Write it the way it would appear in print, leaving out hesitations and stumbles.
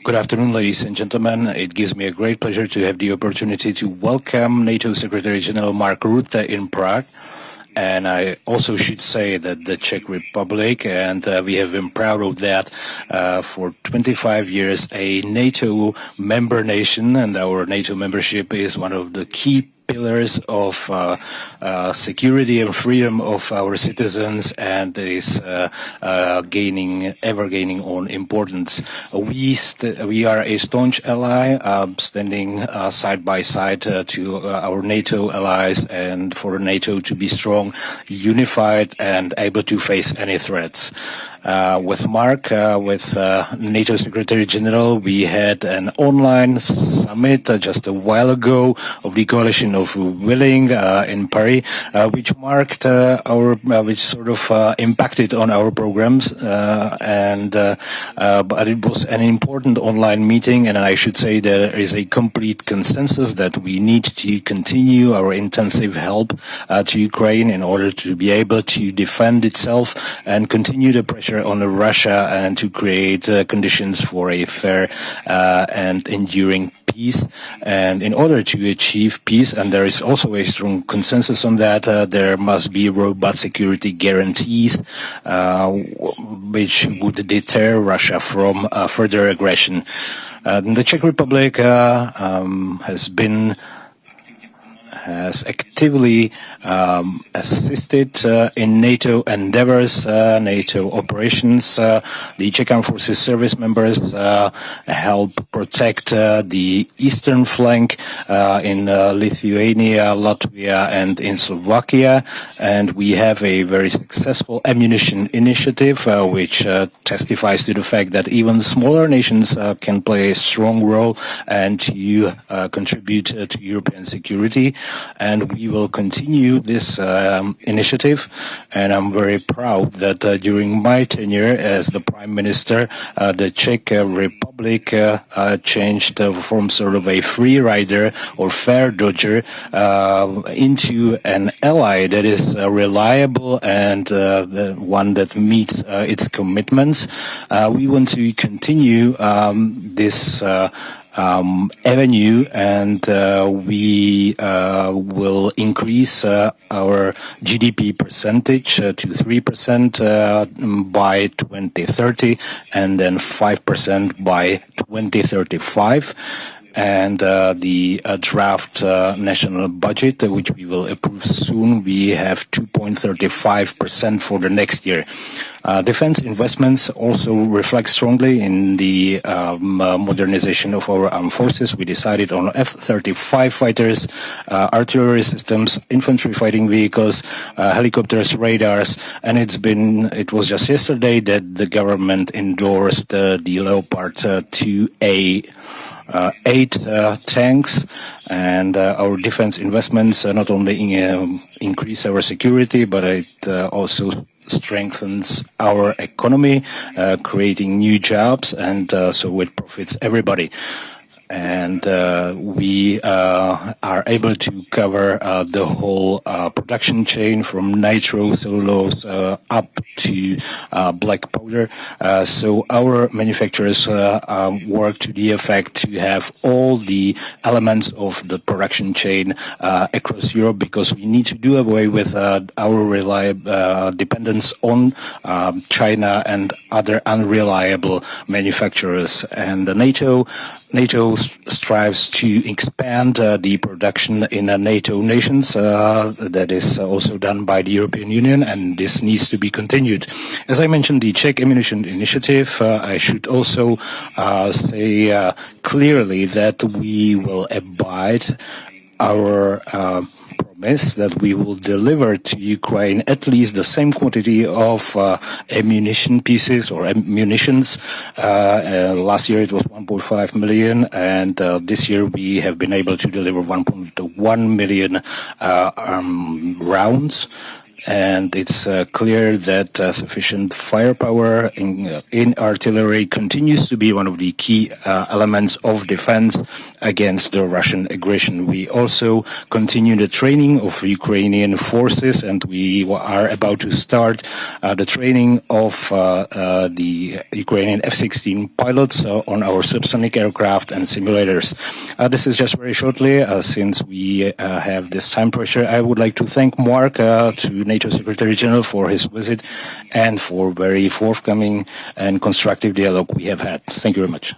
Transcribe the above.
Good afternoon, ladies and gentlemen. It gives me a great pleasure to have the opportunity to welcome NATO Secretary General Mark Rutte in Prague. And I also should say that the Czech Republic, and we have been proud of that for 25 years, a NATO member nation, and our NATO membership is one of the key pillars of security and freedom of our citizens, and is ever gaining on importance. We are a staunch ally, standing side by side to our NATO allies, and for NATO to be strong, unified, and able to face any threats. With Mark, with NATO Secretary General, we had an online summit just a while ago of the Coalition of Willing in Paris, which marked which sort of impacted on our programs, but it was an important online meeting, and I should say there is a complete consensus that we need to continue our intensive help to Ukraine in order to be able to defend itself and continue the pressure on Russia and to create conditions for a fair and enduring peace. And in order to achieve peace, and there is also a strong consensus on that, there must be robust security guarantees which would deter Russia from further aggression. The Czech Republic has actively assisted in NATO endeavors, NATO operations. The Czech Armed Forces service members help protect the eastern flank in Lithuania, Latvia, and in Slovakia. And we have a very successful ammunition initiative, which testifies to the fact that even smaller nations can play a strong role and to contribute to European security. And we will continue this initiative, and I'm very proud that during my tenure as the Prime Minister, the Czech Republic changed from sort of a free rider or fair dodger into an ally that is reliable and the one that meets its commitments. We want to continue this avenue, and we will increase our GDP percentage to 3% by 2030, and then 5% by 2035. And the draft national budget, which we will approve soon, we have 2.35% for the next year. Defense investments also reflect strongly in the modernization of our armed forces. We decided on F-35 fighters, artillery systems, infantry fighting vehicles, helicopters, radars, and it was just yesterday that the government endorsed the Leopard 2A 8 tanks, and our defense investments not only increase our security, but it also strengthens our economy, creating new jobs, and so it profits everybody. And we are able to cover the whole production chain from nitrocellulose up to black powder. So our manufacturers work to the effect to have all the elements of the production chain across Europe, because we need to do away with our dependence on China and other unreliable manufacturers. And NATO strives to expand the production in NATO nations. That is also done by the European Union, and this needs to be continued. As I mentioned, the Czech Ammunition Initiative, I should also say clearly that we will abide our promise that we will deliver to Ukraine at least the same quantity of ammunition pieces or munitions. Last year it was 1.5 million, and this year we have been able to deliver 1.1 million rounds. and it's clear that sufficient firepower in artillery continues to be one of the key elements of defense against the Russian aggression. We also continue the training of Ukrainian forces, and we are about to start the training of the Ukrainian F-16 pilots on our subsonic aircraft and simulators. This is just very shortly, since we have this time pressure. I would like to thank Mark, to NATO Secretary General, for his visit and for very forthcoming and constructive dialogue we have had. Thank you very much.